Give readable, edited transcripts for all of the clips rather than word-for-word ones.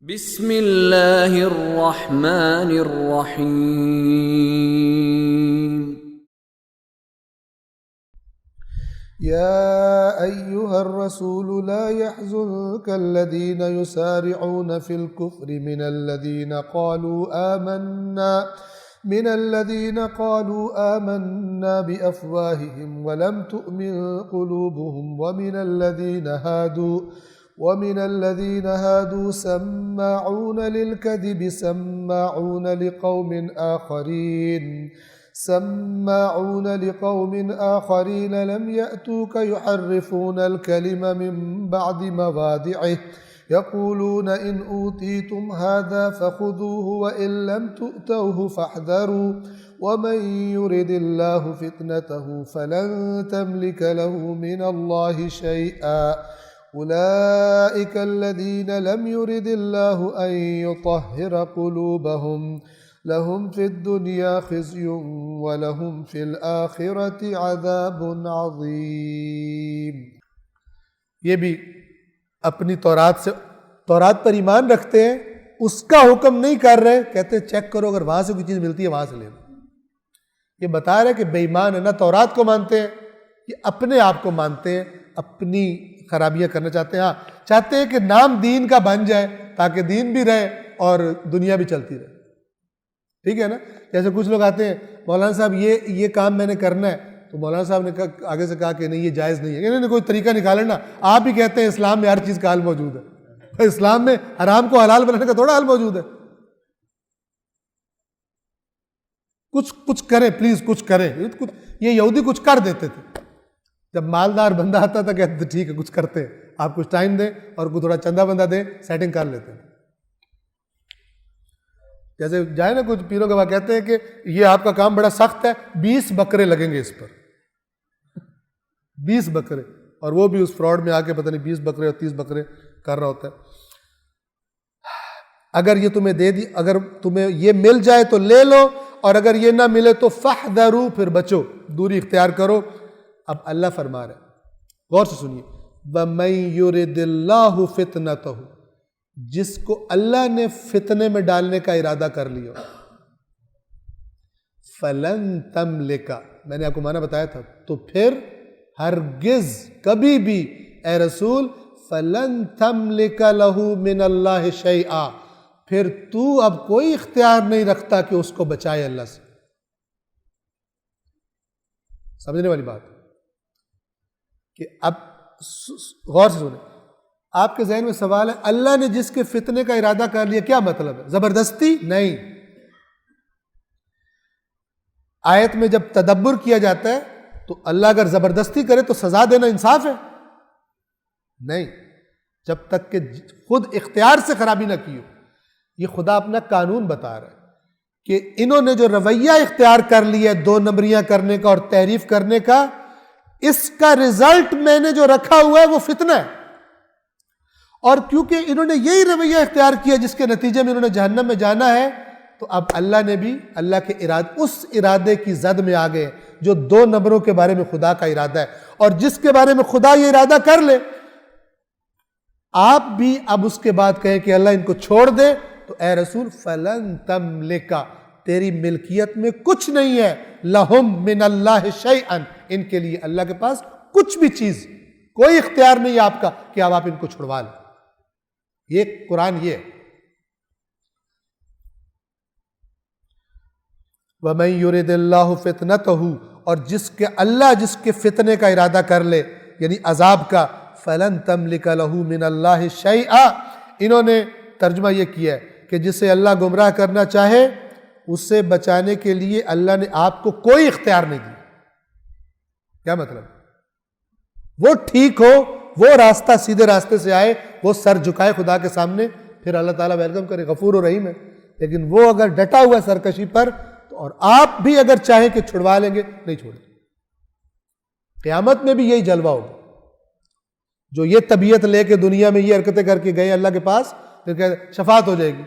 بسم اللہ الرحمن الرحیم يا أيها الرسول لا يحزنك الذين يسارعون في الكفر من الذين قالوا آمنا بأفواههم ولم تؤمن قلوبهم ومن الذين هادوا سماعون للكذب سماعون لقوم آخرين لم يأتوك يحرفون الكلم من بعد مواضعه يقولون إن أوتيتم هذا فخذوه وإن لم تؤتوه فاحذروا ومن يرد الله فتنته فلن تملك له من الله شيئا أولئك الذين لم يرد الله أن يطهر قلوبهم لهم في الدنيا خزي ولهم في الآخرة عذاب عظيم۔ یہ بھی اپنی تورات پر ایمان رکھتے ہیں، اس کا حکم نہیں کر رہے، کہتے ہیں چیک کرو اگر وہاں سے کوئی چیز ملتی ہے وہاں سے لے لو۔ یہ بتا رہے کہ بے ایمان ہے، نہ تورات کو مانتے ہیں، یہ اپنے آپ کو مانتے ہیں، اپنی خرابیاں کرنا چاہتے ہیں۔ ہاں چاہتے ہیں کہ نام دین کا بن جائے تاکہ دین بھی رہے اور دنیا بھی چلتی رہے، ٹھیک ہے نا۔ جیسے کچھ لوگ آتے ہیں مولانا صاحب یہ کام میں نے کرنا ہے، تو مولانا صاحب نے آگے سے کہا کہ نہیں یہ جائز نہیں ہے، انہوں نے کوئی طریقہ نکالے نا۔ آپ بھی کہتے ہیں اسلام میں ہر چیز کا حل موجود ہے، اسلام میں حرام کو حلال بنانے کا تھوڑا حل موجود ہے۔ کچھ کریں پلیز، کچھ کریں۔ یہ یہودی کچھ کر دیتے تھے، جب مالدار بندہ آتا تھا کہتے تھے ٹھیک ہے کچھ کرتے ہیں، آپ کچھ ٹائم دیں اور کوئی تھوڑا چندہ بندہ دیں، سیٹنگ کر لیتے ہیں۔ جیسے جائے نا کچھ پیروں کے بعد کہتے ہیں کہ یہ آپ کا کام بڑا سخت ہے، 20 بکرے لگیں گے اس پر، 20 بکرے، اور وہ بھی اس فراڈ میں آ کے پتہ نہیں 20 بکرے اور 30 بکرے کر رہا ہوتا ہے۔ اگر یہ تمہیں دے دی، اگر تمہیں یہ مل جائے تو لے لو، اور اگر یہ نہ ملے تو فاحذروا، پھر بچو، دوری اختیار کرو۔ اب اللہ فرما رہا ہے، غور سے سنیے، وَمَن يُرِدِ اللَّهُ فِتْنَتَهُ، جس کو اللہ نے فتنے میں ڈالنے کا ارادہ کر لیا، فَلَن تَمْلِكَ، میں نے آپ کو معنی بتایا تھا، تو پھر ہرگز کبھی بھی اے رسول فَلَن تَمْلِكَ لَهُ مِنَ اللَّهِ شَيْئًا، پھر تو اب کوئی اختیار نہیں رکھتا کہ اس کو بچائے اللہ سے۔ سمجھنے والی بات کہ اب غور سے سنیں، آپ کے ذہن میں سوال ہے اللہ نے جس کے فتنے کا ارادہ کر لیا کیا مطلب ہے؟ زبردستی نہیں۔ آیت میں جب تدبر کیا جاتا ہے تو اللہ اگر زبردستی کرے تو سزا دینا انصاف ہے؟ نہیں، جب تک کہ خود اختیار سے خرابی نہ کی ہو۔ یہ خدا اپنا قانون بتا رہا ہے کہ انہوں نے جو رویہ اختیار کر لیا ہے 2 نمبریاں کرنے کا اور تحریف کرنے کا، اس کا رزلٹ میں نے جو رکھا ہوا ہے وہ فتنہ ہے، اور کیونکہ انہوں نے یہی رویہ اختیار کیا جس کے نتیجے میں انہوں نے جہنم میں جانا ہے، تو اب اللہ نے بھی اللہ کے اس ارادے کی زد میں آ گئے جو 2 نمبروں کے بارے میں خدا کا ارادہ ہے، اور جس کے بارے میں خدا یہ ارادہ کر لے، آپ بھی اب اس کے بعد کہیں کہ اللہ ان کو چھوڑ دے، تو اے رسول فَلَن تَمْلِكَ، تیری ملکیت میں کچھ نہیں ہے، لَهُم مِّنَ اللَّهِ شَيْئًا، ان کے لیے اللہ کے پاس کچھ بھی چیز، کوئی اختیار نہیں ہے آپ کا کہ آپ ان کو چھڑوا لیں۔ یہ قرآن یہ ہے، وَمَن يُرِدِ اللَّهُ فِتْنَتَهُ، اور جس کے فتنے کا ارادہ کر لے یعنی عذاب کا، فَلَن تَمْلِكَ لَهُ مِنَ اللَّهِ شَيْئًا، انہوں نے ترجمہ یہ کیا ہے کہ جسے اللہ گمراہ کرنا چاہے اسے بچانے کے لیے اللہ نے آپ کو کوئی اختیار نہیں دیا۔ کیا مطلب؟ وہ ٹھیک ہو، وہ راستہ سیدھے راستے سے آئے، وہ سر جھکائے خدا کے سامنے، پھر اللہ تعالیٰ ویلکم کرے، غفور و رحیم ہے۔ لیکن وہ اگر ڈٹا ہوا سرکشی پر، تو اور آپ بھی اگر چاہیں کہ چھڑوا لیں گے، نہیں چھوڑیں۔ قیامت میں بھی یہی جلوہ ہوگا، جو یہ طبیعت لے کے دنیا میں یہ حرکتیں کر کے گئے اللہ کے پاس، پھر کہ شفاعت ہو جائے گی،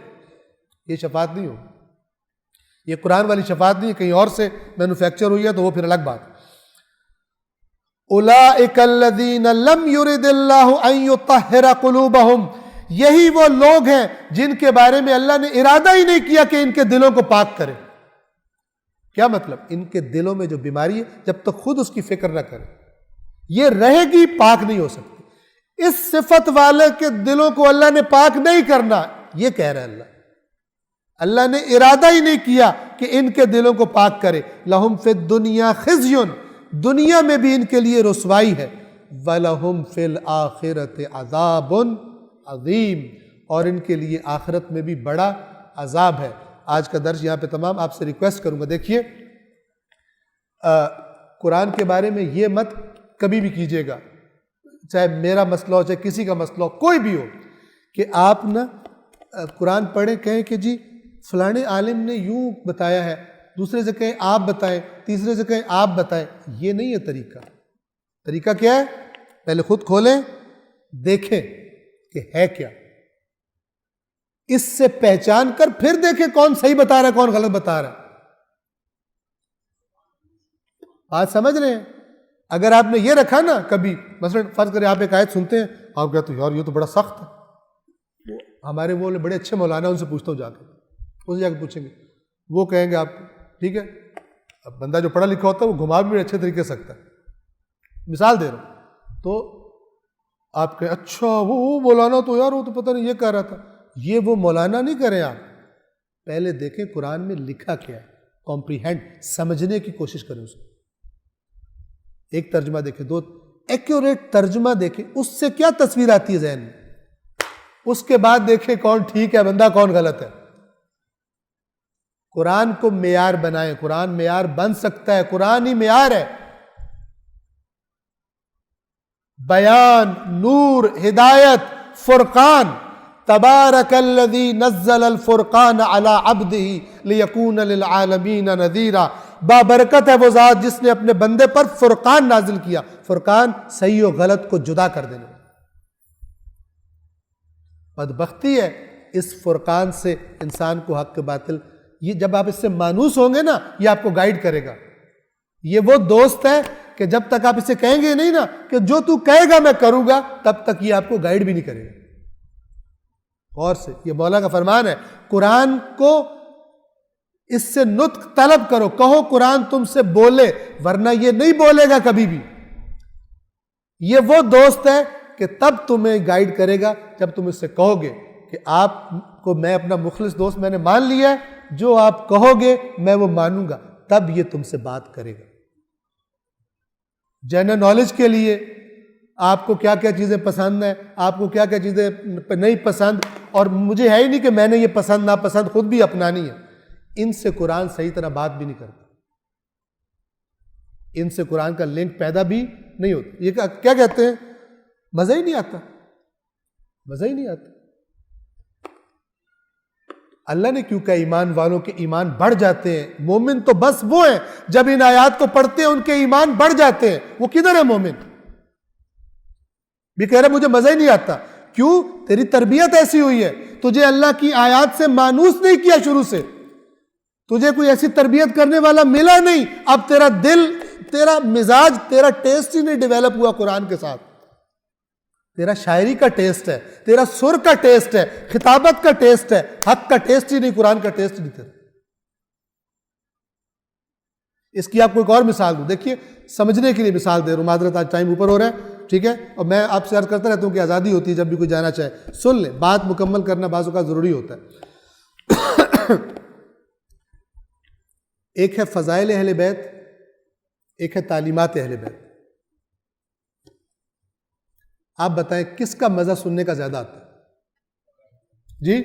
یہ شفاعت نہیں ہوگی، یہ قرآن والی شفاعت نہیں، کہیں اور سے مینوفیکچر ہوئی ہے تو وہ پھر الگ بات۔ اولئک الذین لم یرد اللہ ان یطہر قلوبہم، یہی وہ لوگ ہیں جن کے بارے میں اللہ نے ارادہ ہی نہیں کیا کہ ان کے دلوں کو پاک کرے. کیا مطلب؟ ان کے دلوں میں جو بیماری ہے جب تک خود اس کی فکر نہ کرے یہ رہے گی، پاک نہیں ہو سکتی. اس صفت والے کے دلوں کو اللہ نے پاک نہیں کرنا، یہ کہہ رہا ہے اللہ نے ارادہ ہی نہیں کیا کہ ان کے دلوں کو پاک کرے. لہم فی الدنیا خزی، دنیا میں بھی ان کے لیے رسوائی ہے. وَلَهُمْ فِي الْآخِرَةِ عَذَابٌ عَظِيمٌ، اور ان کے لیے آخرت میں بھی بڑا عذاب ہے. آج کا درس یہاں پہ تمام. آپ سے ریکویسٹ کروں گا، دیکھیے قرآن کے بارے میں یہ مت کبھی بھی کیجیے گا، چاہے میرا مسئلہ ہو چاہے کسی کا مسئلہ ہو، کوئی بھی ہو، کہ آپ نا قرآن پڑھیں کہیں کہ جی فلانے عالم نے یوں بتایا ہے، دوسرے سے کہیں آپ بتائیں، تیسرے سے کہیں آپ بتائیں. یہ نہیں ہے طریقہ. طریقہ کیا ہے؟ پہلے خود کھولیں، دیکھیں کہ ہے کیا، اس سے پہچان کر پھر دیکھیں کون صحیح بتا رہا ہے کون غلط بتا رہا ہے. بات سمجھ رہے ہیں؟ اگر آپ نے یہ رکھا نا کبھی، مثلا فرض کریں آپ ایک آیت سنتے ہیں، آپ کہتے ہیں یار یہ تو بڑا سخت ہے، ہمارے وہ بڑے اچھے مولانا، ان سے پوچھتا ہوں جا کے، ان سے جا کے پوچھیں گے، وہ کہیں گے آپ ٹھیک ہے. اب بندہ جو پڑھا لکھا ہوتا ہے وہ گھما بھی اچھے طریقے سے سکتا ہے. مثال دے رہا ہوں، تو آپ کہیں اچھا وہ مولانا تو یار وہ تو پتہ نہیں یہ کہہ رہا تھا. یہ وہ مولانا نہیں کریں آپ، پہلے دیکھیں قرآن میں لکھا کیا ہے، کمپریہینڈ سمجھنے کی کوشش کریں. اس کو ایک ترجمہ دیکھیں، دو ایکوریٹ ترجمہ دیکھیں، اس سے کیا تصویر آتی ہے ذہن میں، اس کے بعد دیکھیں کون ٹھیک ہے بندہ کون غلط ہے. قرآن کو معیار بنائیں. قرآن معیار بن سکتا ہے، قرآن ہی معیار ہے. بیان، نور، ہدایت، فرقان. تبارک الذی نزل الفرقان علی عبدہ لیکون للعالمین نذیرا. بابرکت ہے وہ ذات جس نے اپنے بندے پر فرقان نازل کیا. فرقان صحیح و غلط کو جدا کر دینا. بدبختی ہے اس فرقان سے انسان کو حق کے باطل، یہ جب آپ اس سے مانوس ہوں گے نا یہ آپ کو گائیڈ کرے گا. یہ وہ دوست ہے کہ جب تک آپ اسے کہیں گے نہیں نا کہ جو تو کہے گا میں کروں گا، تب تک یہ آپ کو گائیڈ بھی نہیں کرے گا. غور سے، یہ مولا کا فرمان ہے. قرآن کو اس سے نطق طلب کرو، کہو قرآن تم سے بولے، ورنہ یہ نہیں بولے گا کبھی بھی. یہ وہ دوست ہے کہ تب تمہیں گائیڈ کرے گا جب تم اس سے کہو گے کہ آپ کو میں اپنا مخلص دوست میں نے مان لیا ہے، جو آپ کہو گے میں وہ مانوں گا، تب یہ تم سے بات کرے گا. جنرل نالج کے لیے آپ کو کیا کیا چیزیں پسند ہیں، آپ کو کیا کیا چیزیں نہیں پسند، اور مجھے ہے ہی نہیں کہ میں نے یہ پسند ناپسند خود بھی اپنانی ہے. ان سے قرآن صحیح طرح بات بھی نہیں کرتا، ان سے قرآن کا لنک پیدا بھی نہیں ہوتا. یہ کیا کہتے ہیں؟ مزہ ہی نہیں آتا، مزہ ہی نہیں آتا. اللہ نے کیوں کہا ایمان والوں کے ایمان بڑھ جاتے ہیں؟ مومن تو بس وہ ہیں جب ان آیات کو پڑھتے ہیں ان کے ایمان بڑھ جاتے ہیں. وہ کدھر ہے مومن؟ بھی کہہ رہا مجھے مزہ ہی نہیں آتا. کیوں؟ تیری تربیت ایسی ہوئی ہے، تجھے اللہ کی آیات سے مانوس نہیں کیا شروع سے، تجھے کوئی ایسی تربیت کرنے والا ملا نہیں. اب تیرا دل، تیرا مزاج، تیرا ٹیسٹ ہی نہیں ڈیولپ ہوا قرآن کے ساتھ. تیرا شاعری کا ٹیسٹ ہے، تیرا سر کا ٹیسٹ ہے، خطابت کا ٹیسٹ ہے، حق کا ٹیسٹ ہی نہیں، قرآن کا ٹیسٹ نہیں تیرا. اس کی آپ کو ایک اور مثال دوں. دیکھیے سمجھنے کے لیے مثال دے رہا ہوں، معذرت آج ٹائم اوپر ہو رہا ہے، ٹھیک ہے، اور میں آپ سے عرض کرتا رہتا ہوں کہ آزادی ہوتی ہے جب بھی کوئی جانا چاہے سن لیں. بات مکمل کرنا بعض اوقات ضروری ہوتا ہے. ایک ہے فضائل اہل بیت، ایک ہے تعلیمات اہل بیت. آپ بتائیں کس کا مزہ سننے کا زیادہ آتا ہے؟ جی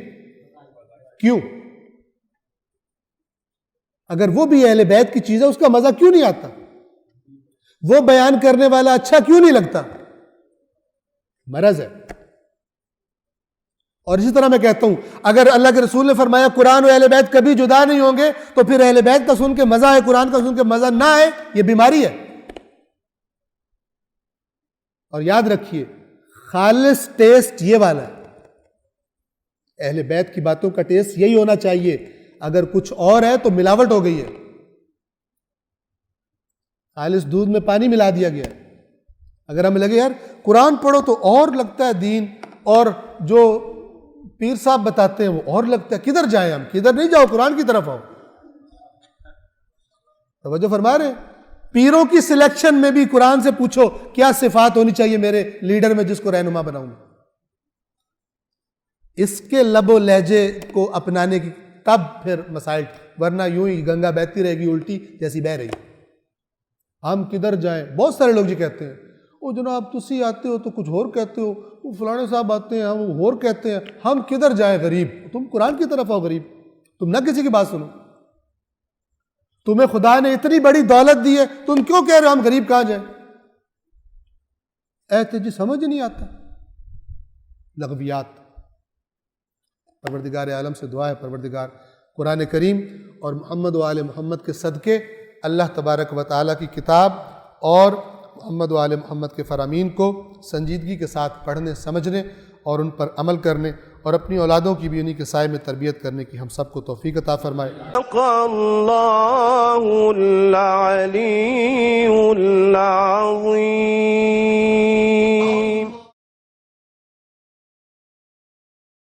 کیوں؟ اگر وہ بھی اہل بیت کی چیز ہے اس کا مزہ کیوں نہیں آتا؟ وہ بیان کرنے والا اچھا کیوں نہیں لگتا؟ مرض ہے. اور اسی طرح میں کہتا ہوں اگر اللہ کے رسول نے فرمایا قرآن و اہل بیت کبھی جدا نہیں ہوں گے، تو پھر اہل بیت کا سن کے مزہ ہے، قرآن کا سن کے مزہ نہ آئے، یہ بیماری ہے. اور یاد رکھیے خالص ٹیسٹ یہ والا ہے، اہل بیت کی باتوں کا ٹیسٹ یہی ہونا چاہیے. اگر کچھ اور ہے تو ملاوٹ ہو گئی ہے، خالص دودھ میں پانی ملا دیا گیا ہے. اگر ہمیں لگے یار قرآن پڑھو تو اور لگتا ہے دین، اور جو پیر صاحب بتاتے ہیں وہ اور لگتا ہے کدھر جائیں ہم، کدھر نہیں جاؤ، قرآن کی طرف آؤ. توجہ فرما رہے ہیں. پیروں کی سلیکشن میں بھی قرآن سے پوچھو کیا صفات ہونی چاہیے میرے لیڈر میں جس کو رہنما بناؤں. اس کے لب و لہجے کو اپنانے کی تب پھر مسائل، ورنہ یوں ہی گنگا بہتی رہے گی الٹی جیسی بہ رہی. ہم کدھر جائیں. بہت سارے لوگ جی کہتے ہیں او جناب تسی آتے ہو تو کچھ اور کہتے ہو، وہ فلانے صاحب آتے ہیں وہ اور کہتے ہیں، ہم کدھر جائیں غریب. تم قرآن کی طرف آؤ غریب، تم نہ کسی کی بات سنو. تمہیں خدا نے اتنی بڑی دولت دی ہے، تم کیوں کہہ رہے ہو ہم غریب کہاں جائیں. ایسے جی سمجھ نہیں آتا. لغویات. پروردگار عالم سے دعا ہے پروردگار قرآن کریم اور محمد و آل محمد کے صدقے اللہ تبارک و تعالیٰ کی کتاب اور محمد و آل محمد کے فرامین کو سنجیدگی کے ساتھ پڑھنے سمجھنے اور ان پر عمل کرنے اور اپنی اولادوں کی بھی انہی کے سائے میں تربیت کرنے کی ہم سب کو توفیق عطا فرمائے. اللہ العلی العظیم.